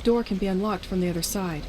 door can be unlocked from the other side.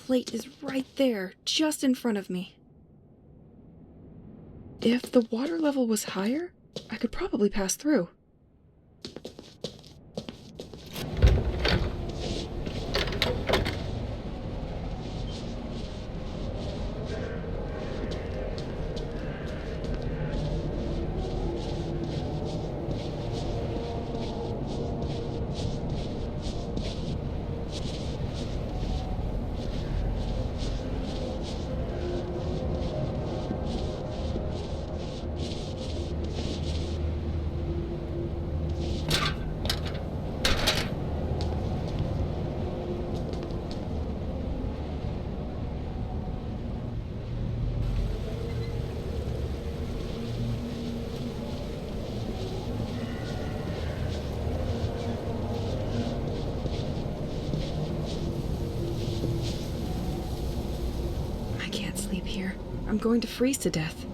Plate is right there, just in front of me. If the water level was higher, I could probably pass through. I'm going to freeze to death.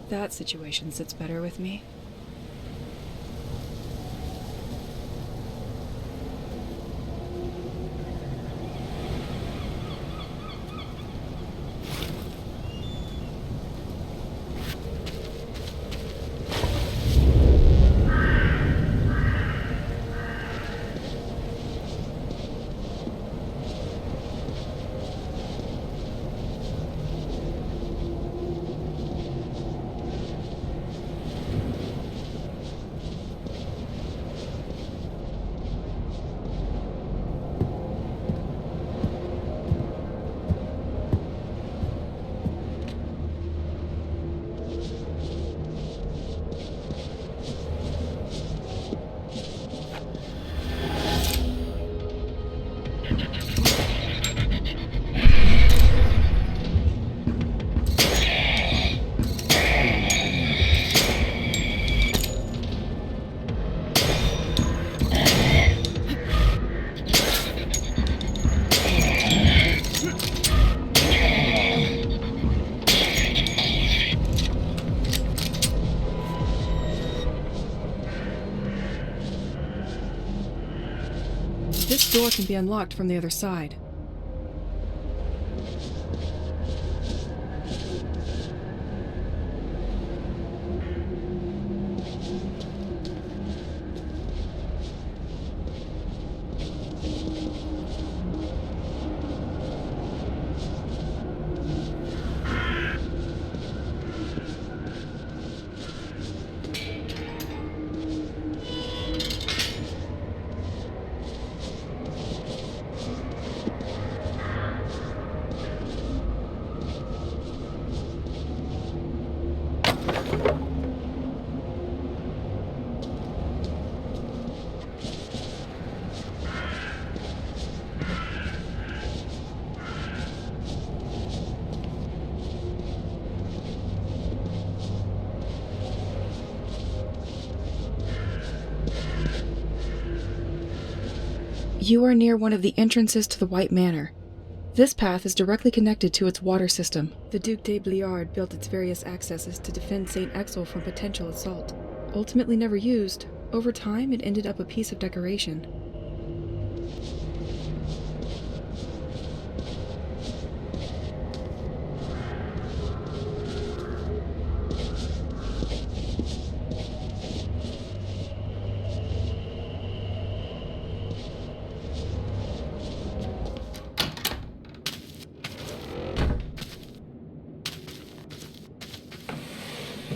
That situation sits better with me. This door can be unlocked from the other side. You are near one of the entrances to the White Manor. This path is directly connected to its water system. The Duc de Bliard built its various accesses to defend St. Exel from potential assault. Ultimately never used, over time it ended up a piece of decoration.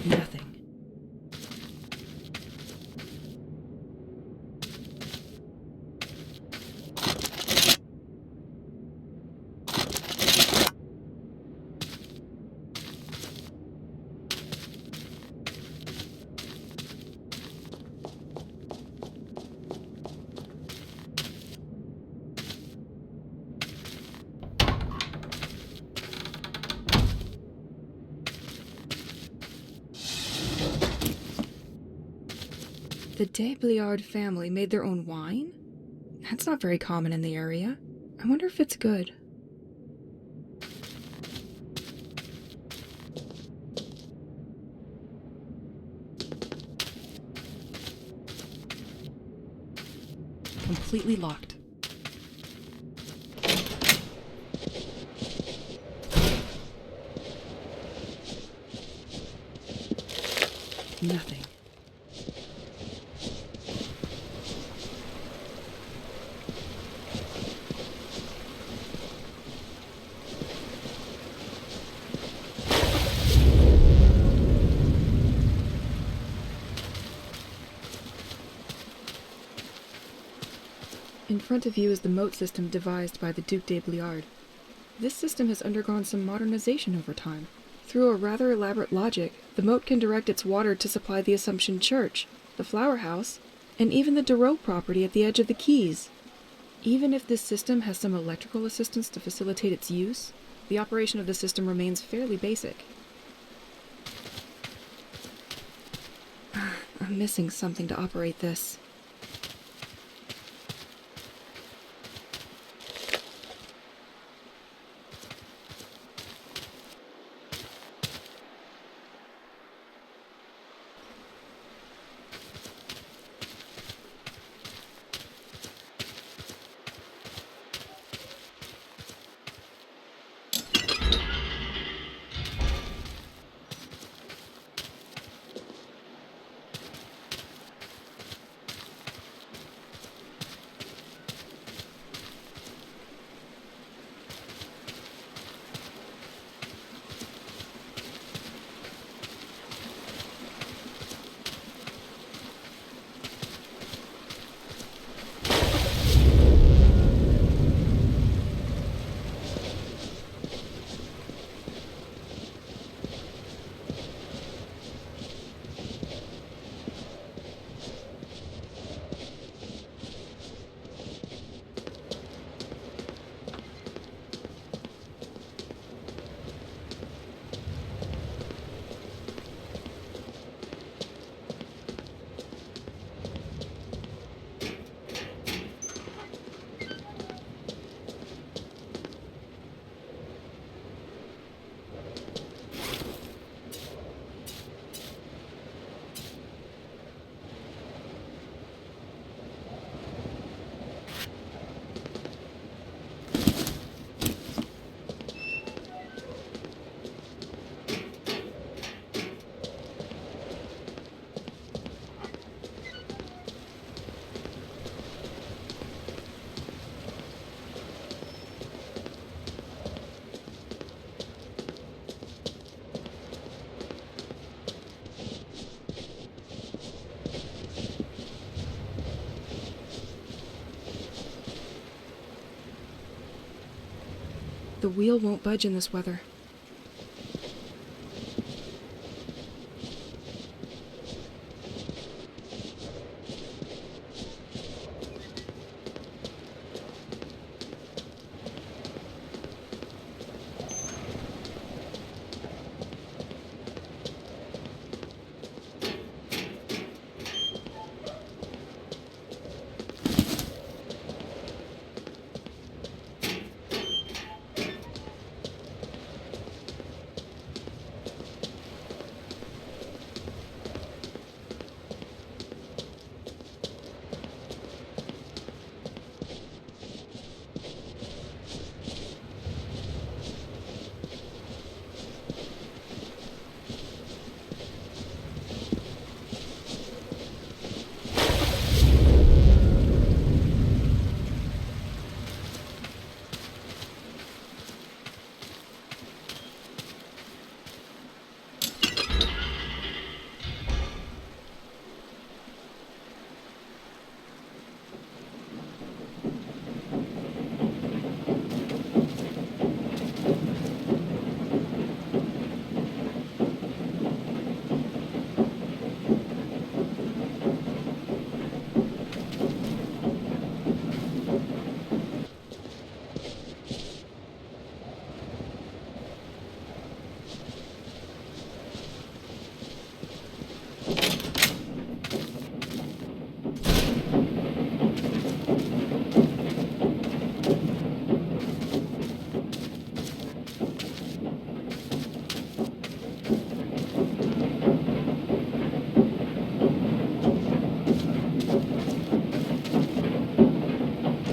Nothing. The de Bliard family made their own wine? That's not very common in the area. I wonder if it's good. Completely locked. Nothing. In front of you is the moat system devised by the Duc de Bliard. This system has undergone some modernization over time. Through a rather elaborate logic, the moat can direct its water to supply the Assumption Church, the Flower House, and even the Darreau property at the edge of the Keys. Even if this system has some electrical assistance to facilitate its use, the operation of the system remains fairly basic. I'm missing something to operate this. The wheel won't budge in this weather.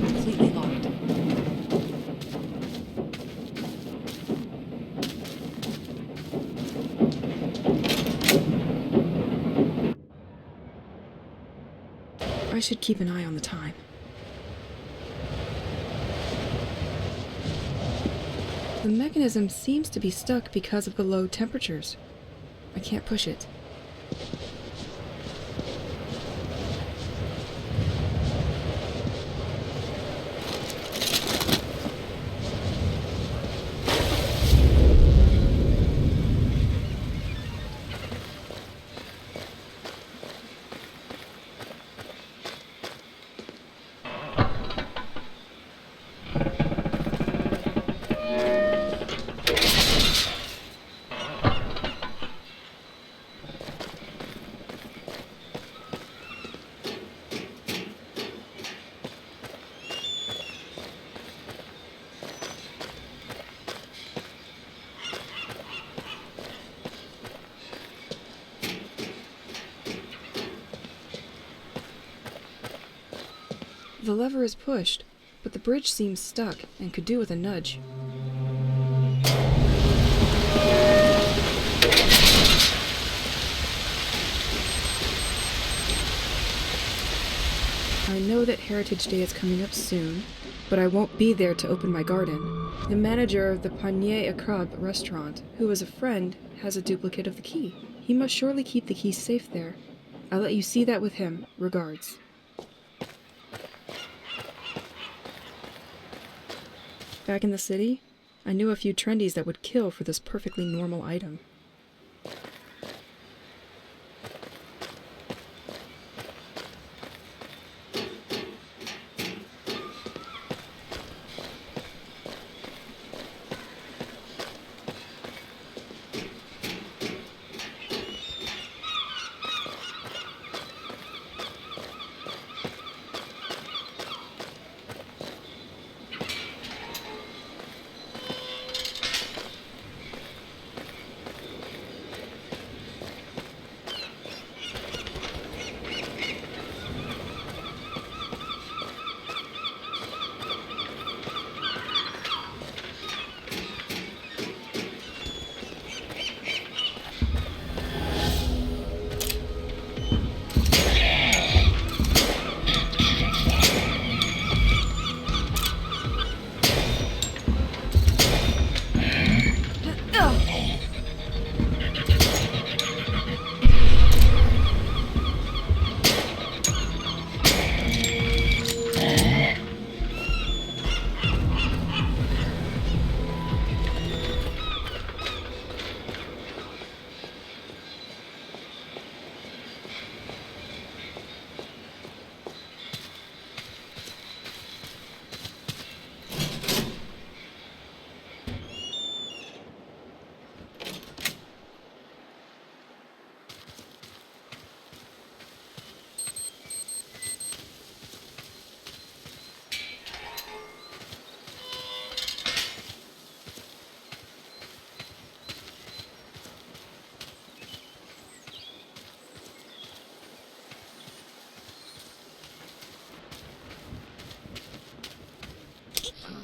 Completely locked. I should keep an eye on the time. The mechanism seems to be stuck because of the low temperatures. I can't push it. The lever is pushed, but the bridge seems stuck and could do with a nudge. I know that Heritage Day is coming up soon, but I won't be there to open my garden. The manager of the Panier à Crabe restaurant, who is a friend, has a duplicate of the key. He must surely keep the key safe there. I'll let you see that with him. Regards. Back in the city, I knew a few trendies that would kill for this perfectly normal item.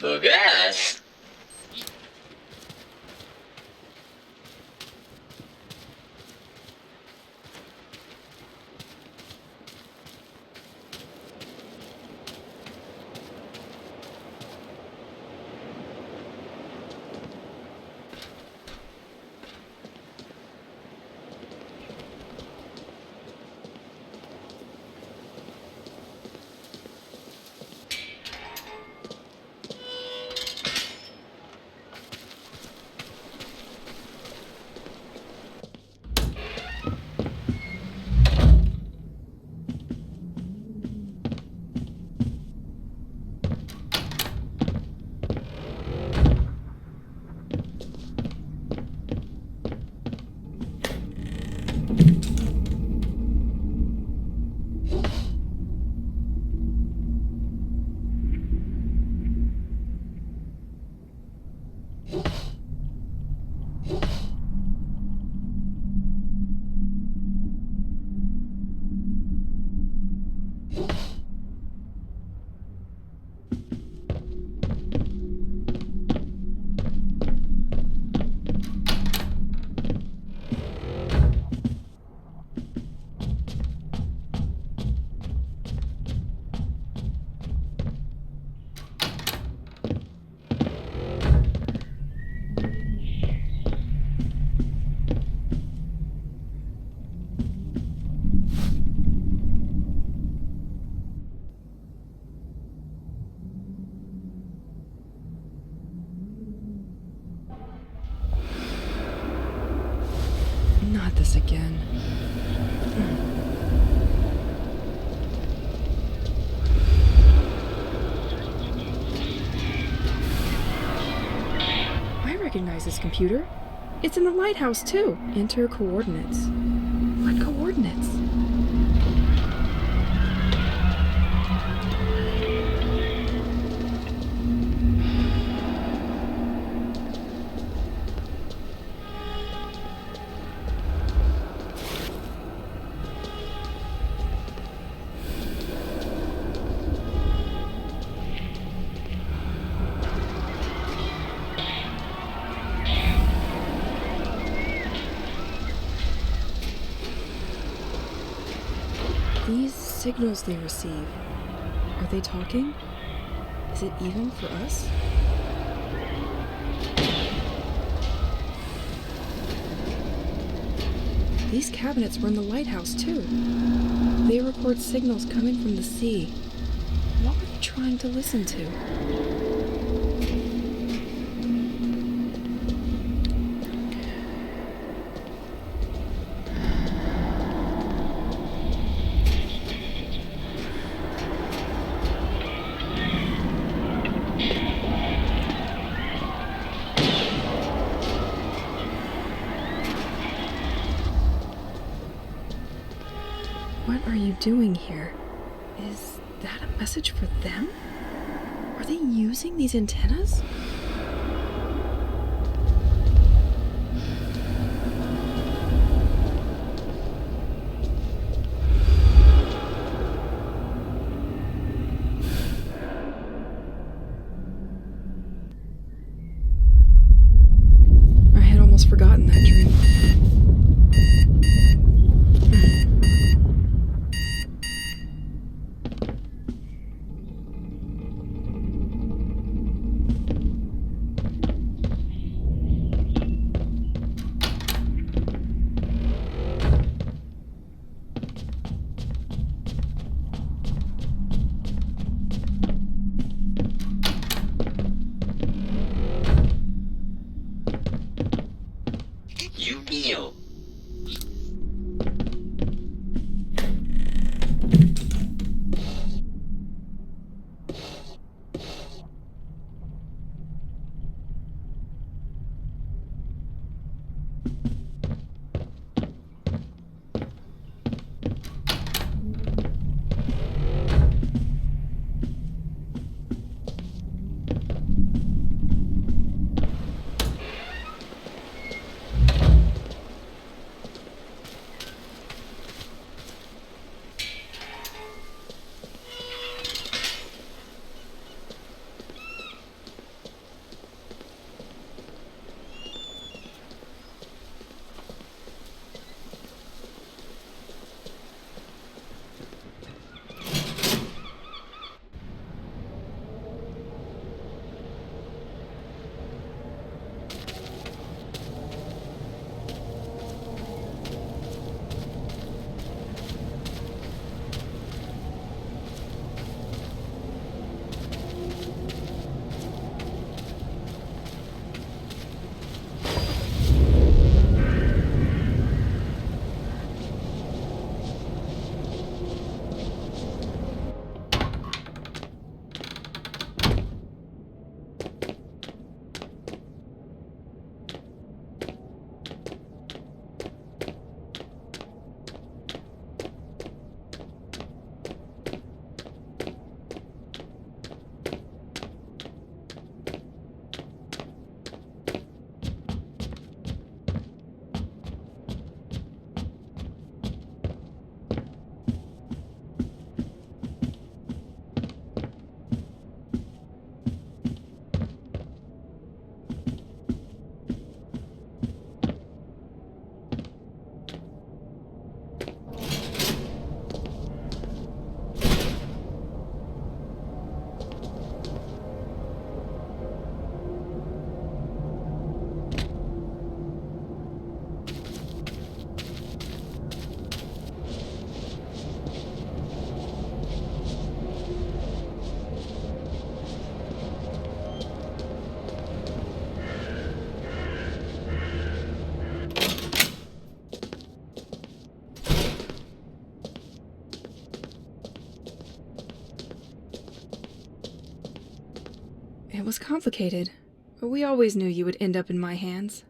Guess. Not this again. I recognize this computer. It's in the lighthouse, too. Enter coordinates. What coordinates? These signals they receive, are they talking? Is it even for us? These cabinets were in the lighthouse, too. They record signals coming from the sea. What were they trying to listen to? What are you doing here? Is that a message for them? Are they using these antennas? I had almost forgotten that dream. It was complicated, but we always knew you would end up in my hands.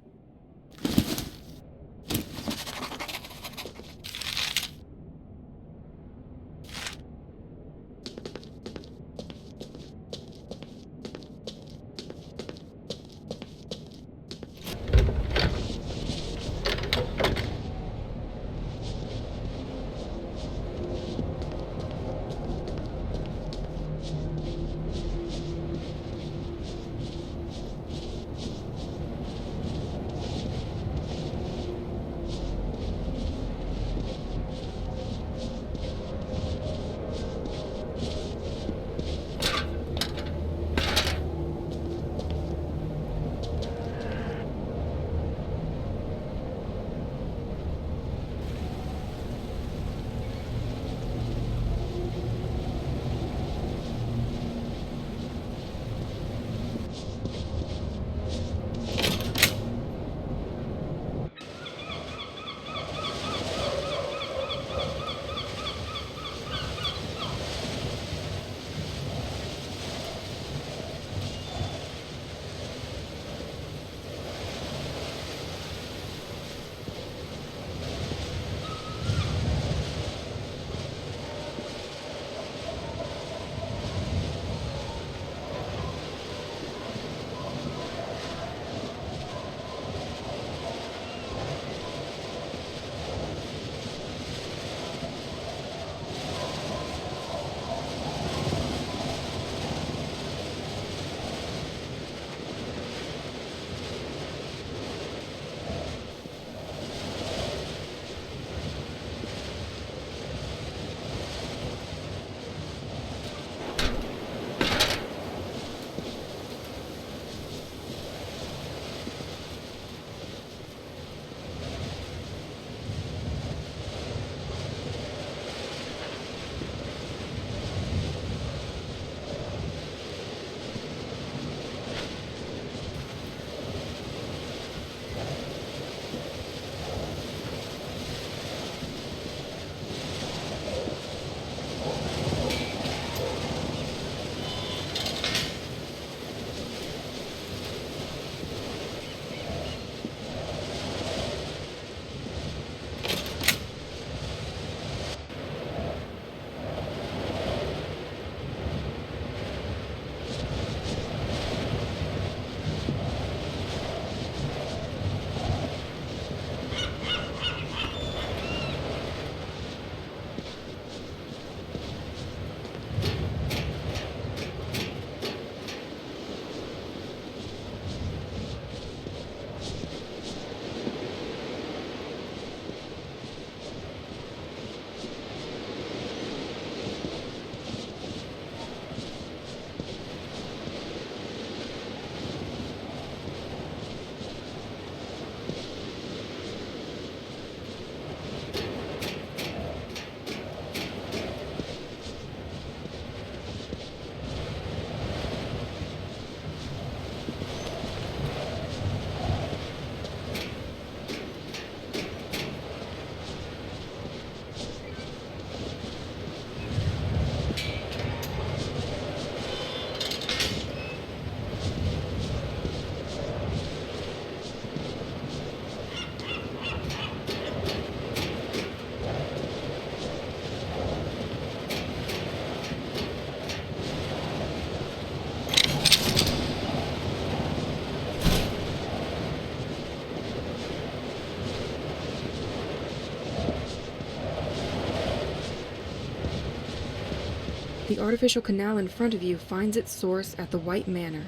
The artificial canal in front of you finds its source at the White Manor.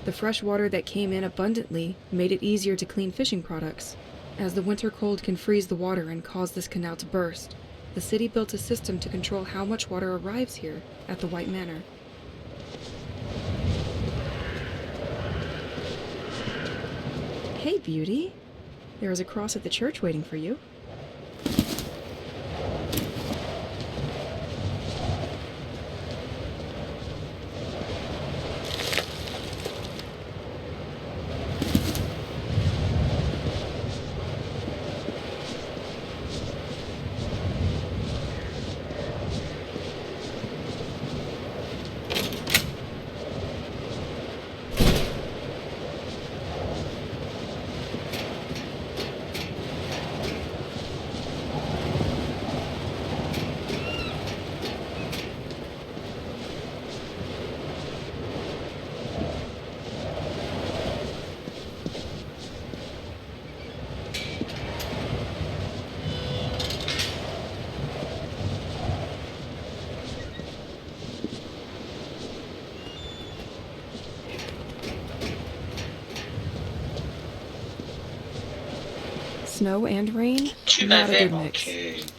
The fresh water that came in abundantly made it easier to clean fishing products. As the winter cold can freeze the water and cause this canal to burst, the city built a system to control how much water arrives here at the White Manor. Hey, beauty! There is a cross at the church waiting for you. snow and rain? Tu Not a m'avais good mix. manqué.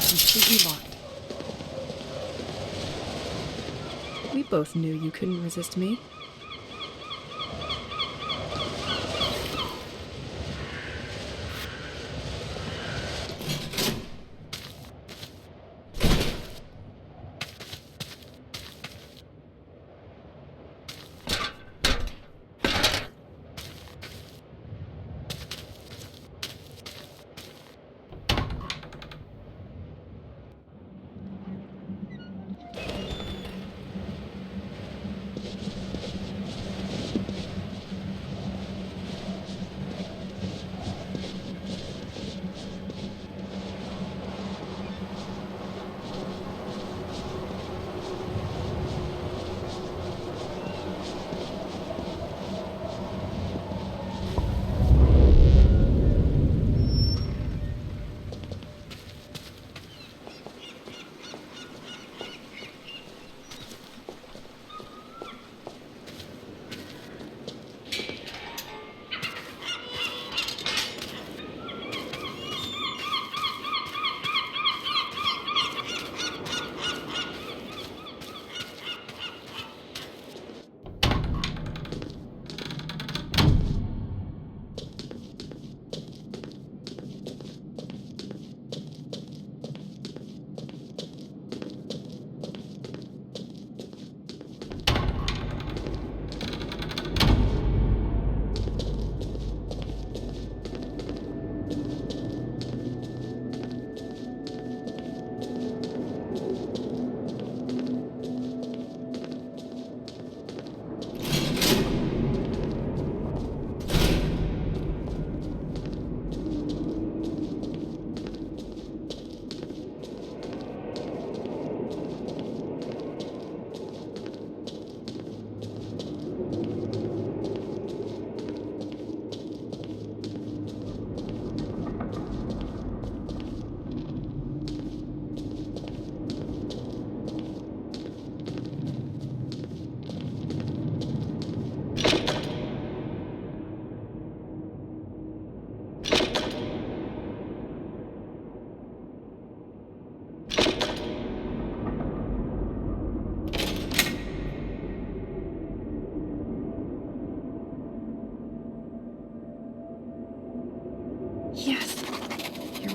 Completely locked. We both knew you couldn't resist me.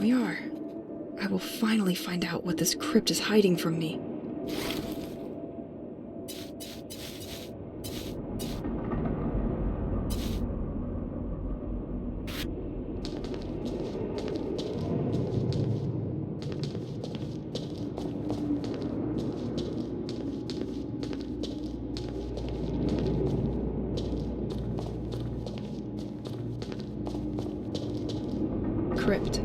we are. I will finally find out what this crypt is hiding from me. Crypt.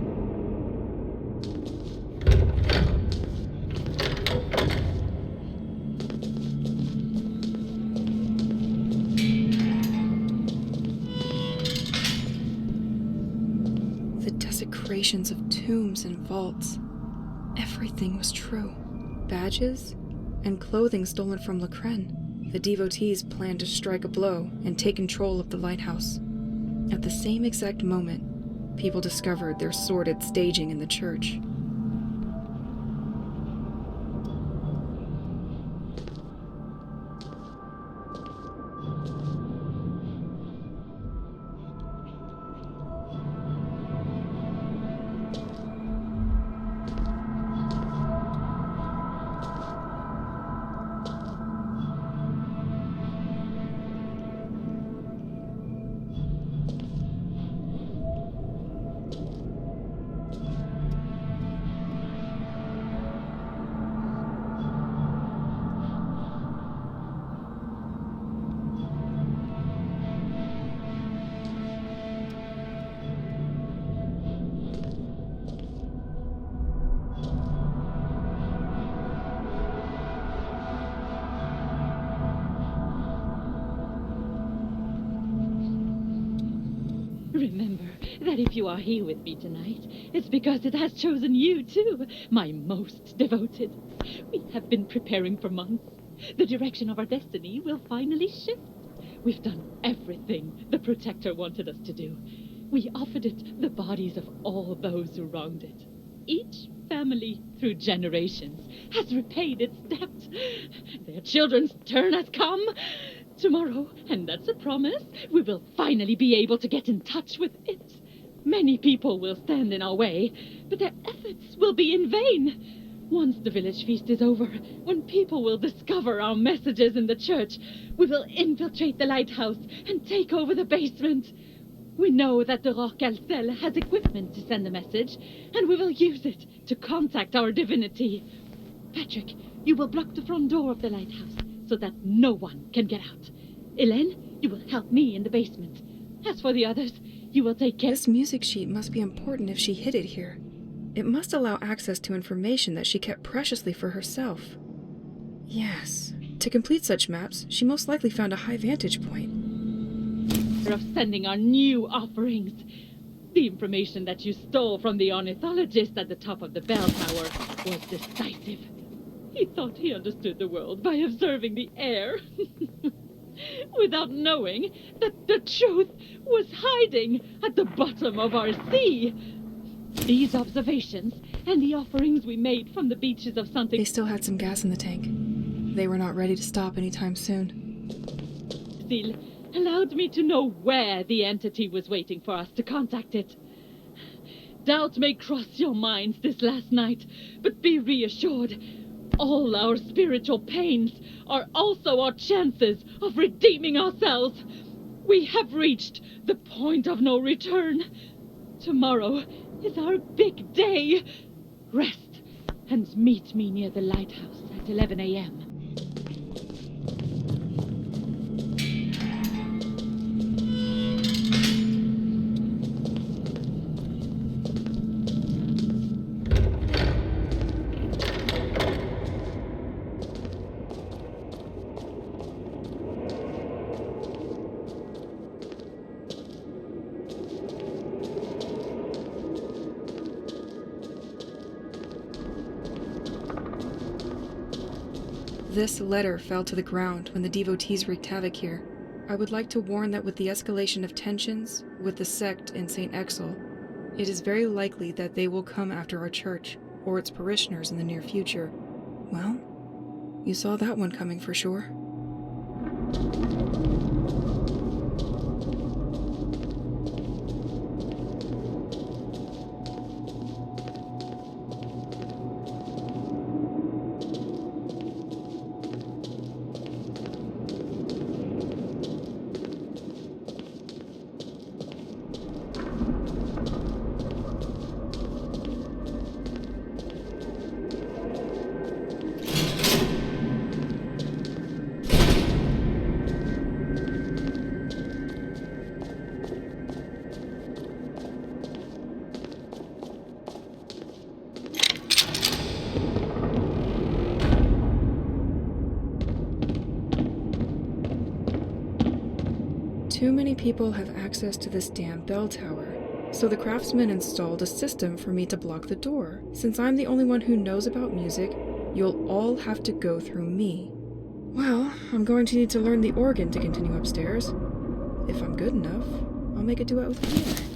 The desecrations of tombs and vaults. Everything was true. Badges and clothing stolen from Lacren. The devotees planned to strike a blow and take control of the lighthouse. At the same exact moment, people discovered their sordid staging in the church. Remember that if you are here with me tonight, it's because it has chosen you too, my most devoted. We have been preparing for months. The direction of our destiny will finally shift. We've done everything the Protector wanted us to do. We offered it the bodies of all those who wronged it. Each family, through generations, has repaid its debt. Their children's turn has come. Tomorrow, and that's a promise, we will finally be able to get in touch with it. Many people will stand in our way, but their efforts will be in vain. Once the village feast is over, when people will discover our messages in the church, we will infiltrate the lighthouse and take over the basement. We know that the Roc Alcel has equipment to send a message, and we will use it to contact our divinity. Patrick, you will block the front door of the lighthouse so that no one can get out. Hélène, you will help me in the basement. As for the others, you will take care... This music sheet must be important if she hid it here. It must allow access to information that she kept preciously for herself. Yes, to complete such maps, she most likely found a high vantage point. ...of sending our new offerings. The information that you stole from the Ornithologist at the top of the bell tower was decisive. He thought he understood the world by observing the air, without knowing that the truth was hiding at the bottom of our sea. These observations and the offerings we made from the beaches of Santa... They still had some gas in the tank. They were not ready to stop anytime soon. Still allowed me to know where the entity was waiting for us to contact it. Doubt may cross your minds this last night, but be reassured. All our spiritual pains are also our chances of redeeming ourselves. We have reached the point of no return. Tomorrow is our big day. Rest and meet me near the lighthouse at 11 a.m. This letter fell to the ground when the devotees wreaked havoc here. I would like to warn that with the escalation of tensions with the sect in St. Exel, it is very likely that they will come after our church or its parishioners in the near future. Well, you saw that one coming for sure. Too many people have access to this damn bell tower, so the craftsman installed a system for me to block the door. Since I'm the only one who knows about music, you'll all have to go through me. Well, I'm going to need to learn the organ to continue upstairs. If I'm good enough, I'll make a duet with Pierre.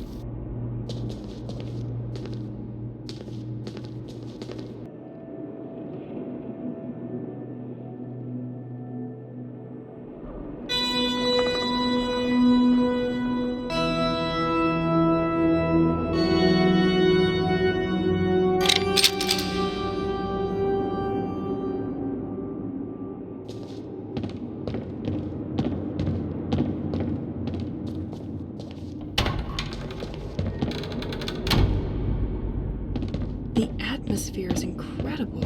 The atmosphere is incredible.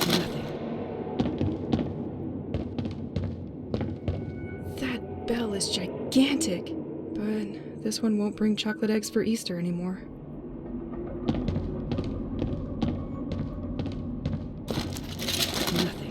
Nothing. That bell is gigantic, but this one won't bring chocolate eggs for Easter anymore. Nothing.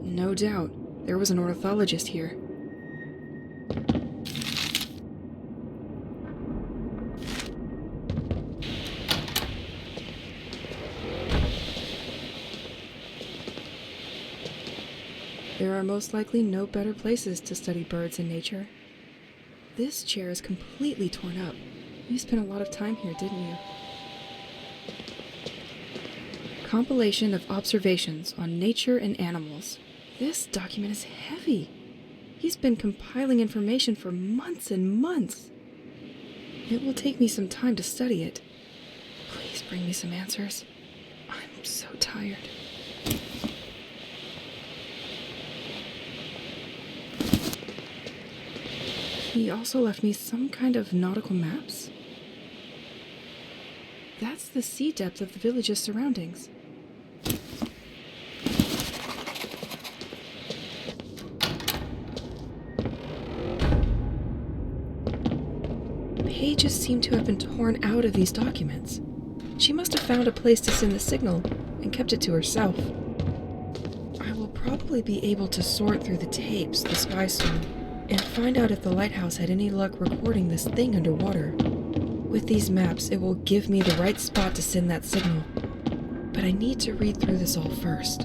No doubt, there was an ornithologist here. There are most likely no better places to study birds and nature. This chair is completely torn up. You spent a lot of time here, didn't you? Compilation of observations on nature and animals. This document is heavy. He's been compiling information for months and months. It will take me some time to study it. Please bring me some answers. I'm so tired. He also left me some kind of nautical maps. That's the sea depth of the village's surroundings. Pages seem to have been torn out of these documents. She must have found a place to send the signal and kept it to herself. I will probably be able to sort through the tapes this spy soon and find out if the lighthouse had any luck recording this thing underwater. With these maps, it will give me the right spot to send that signal. But I need to read through this all first.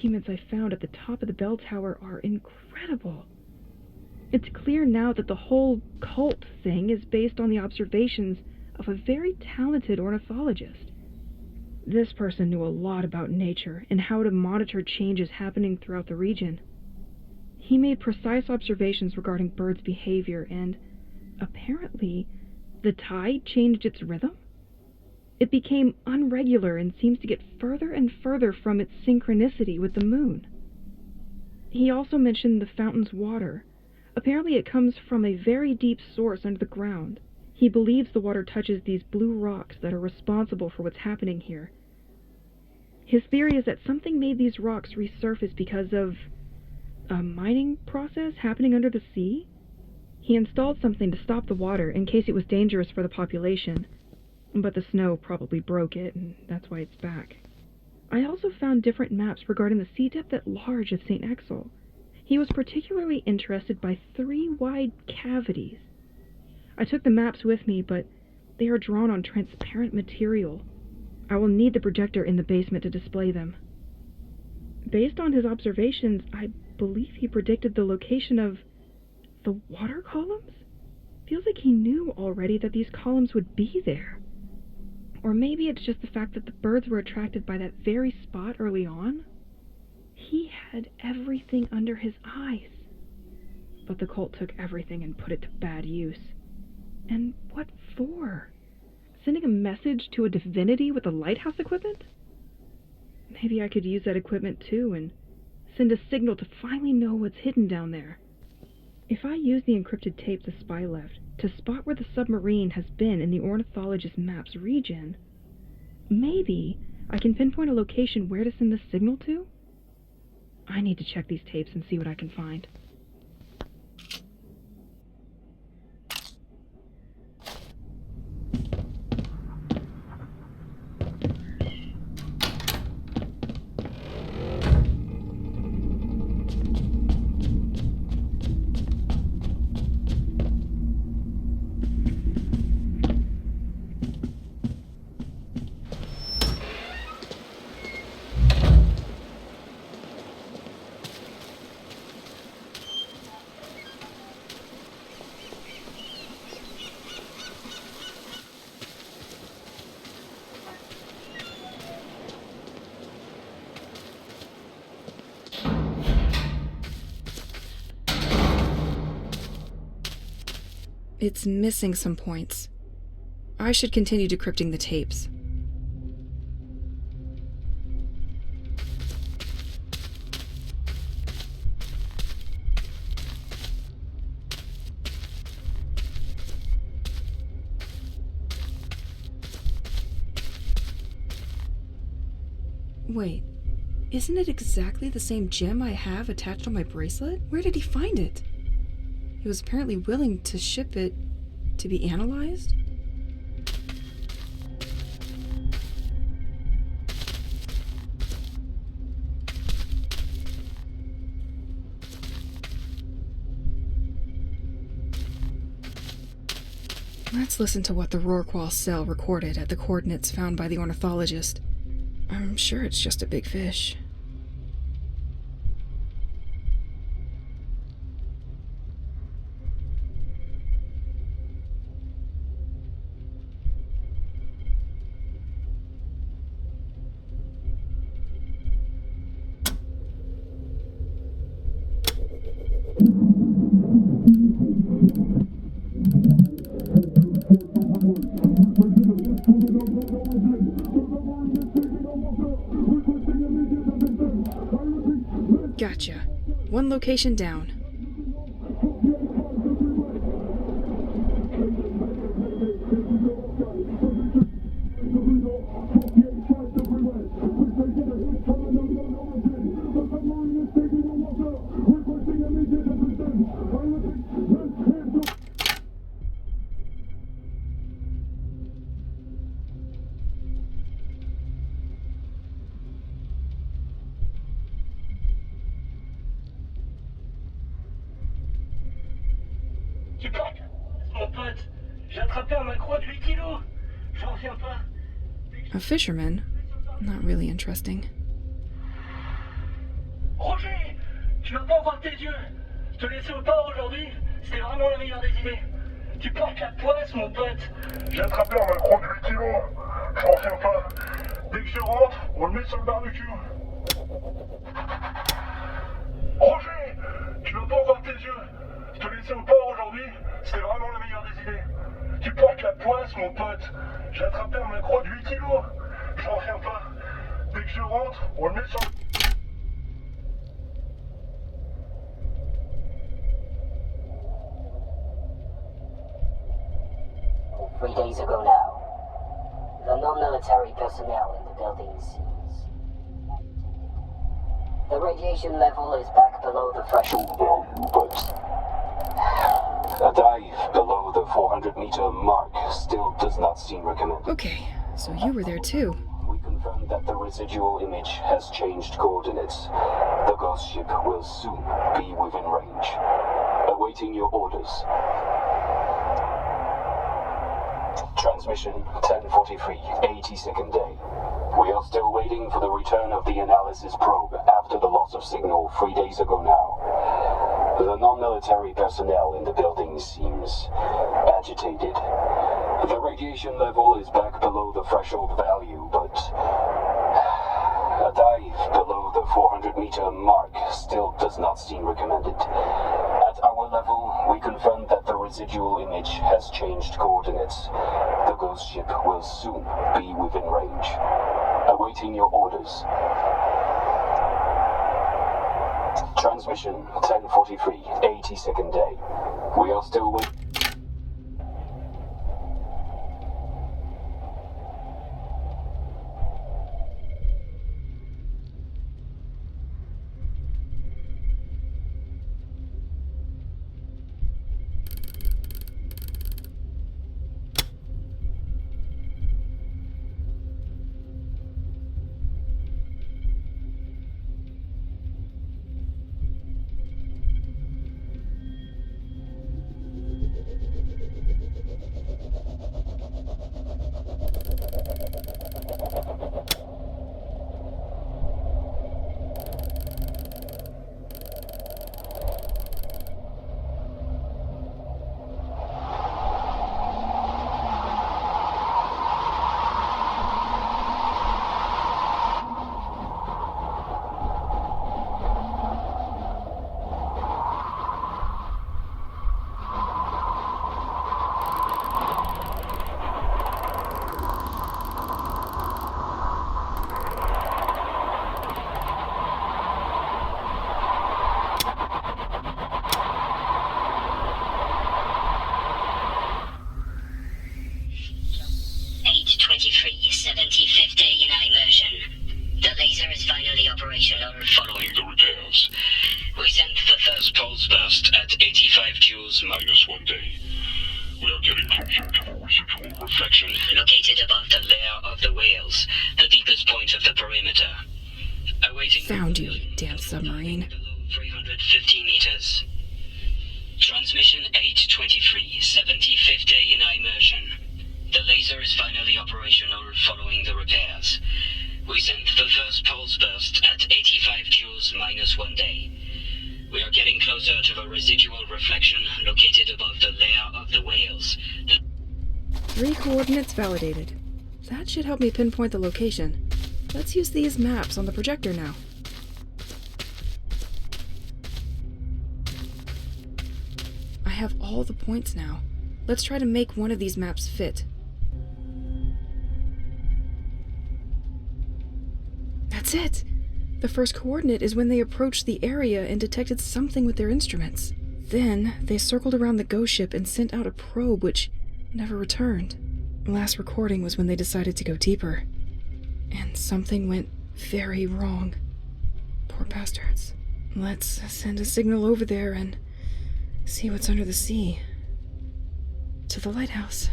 documents I found at the top of the bell tower are incredible. It's clear now that the whole cult thing is based on the observations of a very talented ornithologist. This person knew a lot about nature and how to monitor changes happening throughout the region. He made precise observations regarding birds' behavior, and apparently the tide changed its rhythm. It became unregular and seems to get further and further from its synchronicity with the moon. He also mentioned the fountain's water. Apparently it comes from a very deep source under the ground. He believes the water touches these blue rocks that are responsible for what's happening here. His theory is that something made these rocks resurface because of a mining process happening under the sea. He installed something to stop the water in case it was dangerous for the population, but the snow probably broke it, and that's why it's back. I also found different maps regarding the sea depth at large of St. Exel. He was particularly interested by 3 wide cavities. I took the maps with me, but they are drawn on transparent material. I will need the projector in the basement to display them. Based on his observations, I believe he predicted the location of the water columns? Feels like he knew already that these columns would be there. Or maybe it's just the fact that the birds were attracted by that very spot early on. He had everything under his eyes. But the cult took everything and put it to bad use. And what for? Sending a message to a divinity with the lighthouse equipment? Maybe I could use that equipment too and send a signal to finally know what's hidden down there. If I use the encrypted tape the spy left to spot where the submarine has been in the ornithologist map's region, maybe I can pinpoint a location where to send the signal to? I need to check these tapes and see what I can find. It's missing some points. I should continue decrypting the tapes. Wait, isn't it exactly the same gem I have attached on my bracelet? Where did he find it? He was apparently willing to ship it to be analyzed? Let's listen to what the Rorqual cell recorded at the coordinates found by the ornithologist. I'm sure it's just a big fish. Gotcha. One location down. A fisherman? Not really interesting. Tu vas pas voir tes yeux. Te laisser au port aujourd'hui, c'était vraiment la meilleure des idées. Tu portes la poisse, mon pote. J'ai attrapé un macro de 8 kilos. J'en reviens pas. Dès que je rentre, on le met sur le barbecue. Roger, tu vas pas voir tes yeux. Te laisser au port aujourd'hui, c'était vraiment la meilleure des idées. Tu portes la poisse, mon pote. J'ai attrapé un macro de 8 kilos. J'en reviens pas. Dès que je rentre, on le met sur le... 3 days ago now, the non-military personnel in the building seems agitated. The radiation level is back below the threshold value, but a dive below the 400-meter mark still does not seem recommended. Okay, so you were there too. We confirm that the residual image has changed coordinates. The ghost ship will soon be within range. Awaiting your orders. Transmission 1043, 82nd day. We are still waiting for the return of the analysis probe after the loss of signal 3 days ago now. The non-military personnel in the building seems agitated. The radiation level is back below the threshold value, but a dive below the 400-meter mark still does not seem recommended. At our level, we confirm that the residual image has changed coordinates. The ghost ship will soon be within range. Awaiting your orders. Transmission 1043, 82nd day. We are still waiting. Following the repairs. We sent the first pulse burst at 85 joules minus 1 day. We are getting closer to the residual reflection located above the lair of the whales, the deepest point of the perimeter. Awaiting Found you, damn submarine. below 350 meters. Transmission 823, 75th day in immersion. The laser is finally operational following the repairs. We sent the first pulse burst at 85 joules minus 1 day. We are getting closer to the residual reflection located above the lair of the whales. 3 coordinates validated. That should help me pinpoint the location. Let's use these maps on the projector now. I have all the points now. Let's try to make one of these maps fit. That's it! The first coordinate is when they approached the area and detected something with their instruments. Then, they circled around the ghost ship and sent out a probe which never returned. The last recording was when they decided to go deeper. And something went very wrong. Poor bastards. Let's send a signal over there and see what's under the sea. To the lighthouse.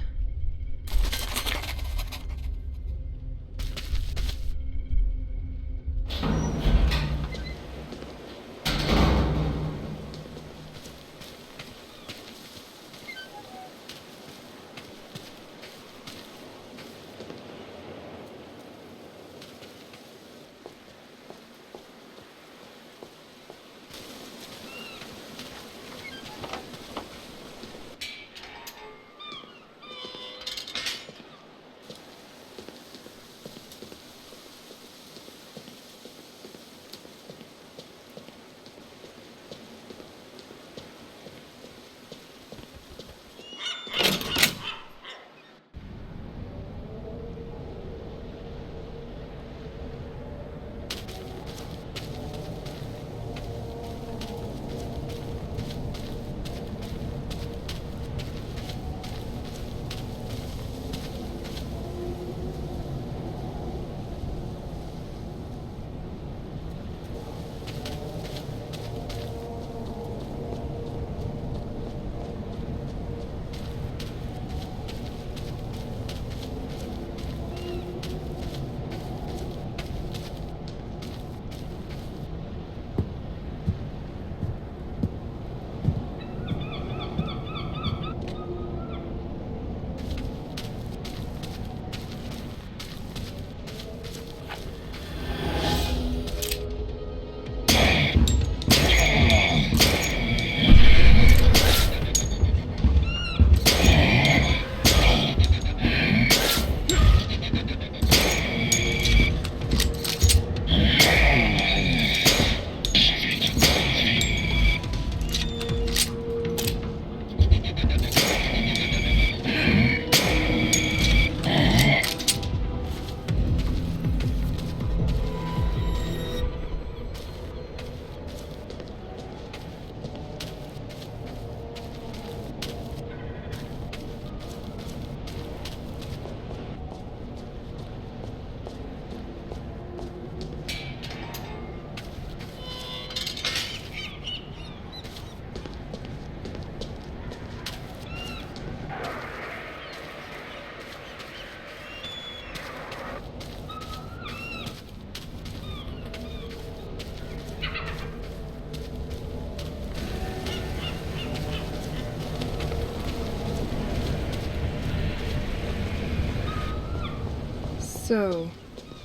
So,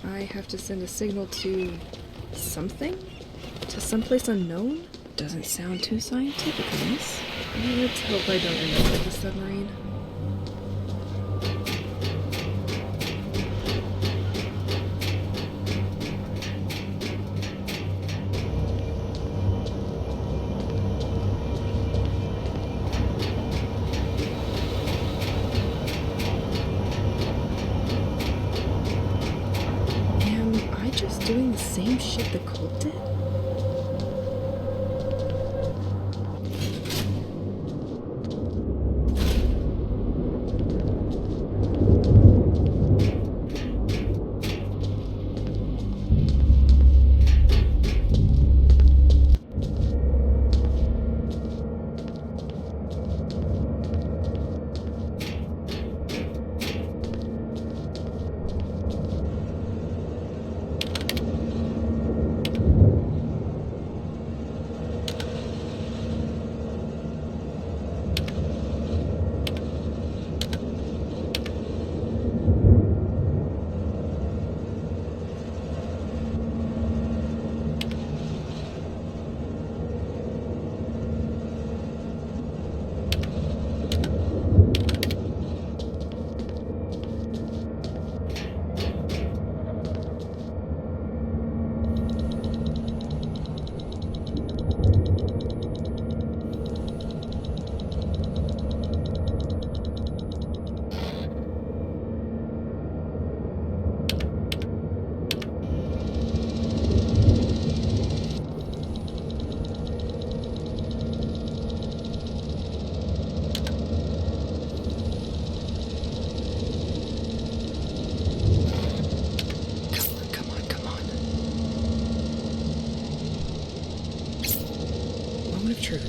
I have to send a signal to something? To someplace unknown? Doesn't sound too scientific, miss. Let's hope I don't end up like a submarine. Am I just doing the same shit the cult did? Truth.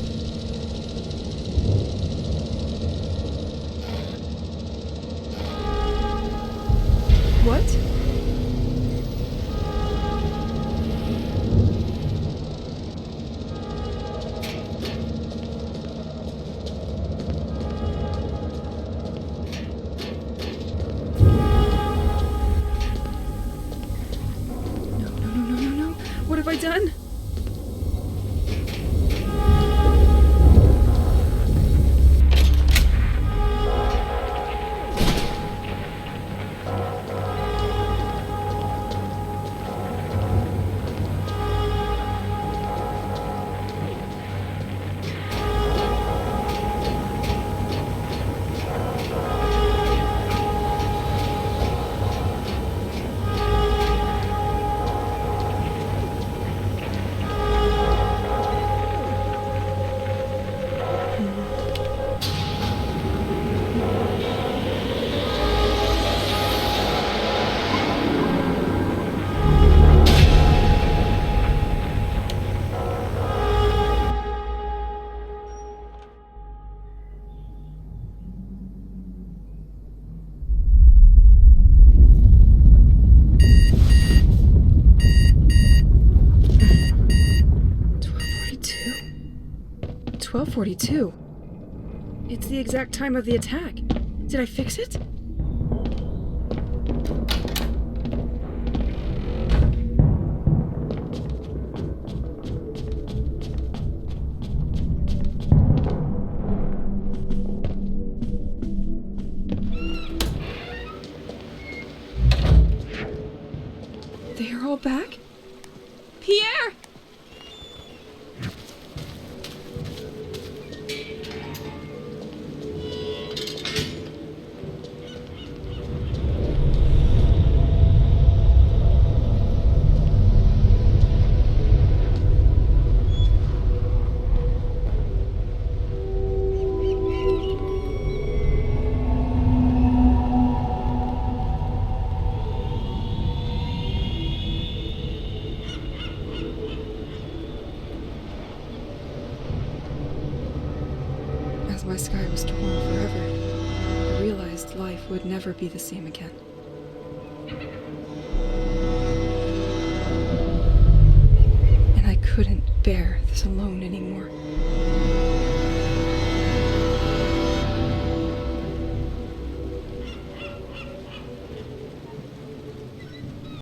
What? No. What have I done? .42. It's the exact time of the attack. Did I fix it? They are all back? Pierre! As my sky was torn forever, I realized life would never be the same again. And I couldn't bear this alone anymore.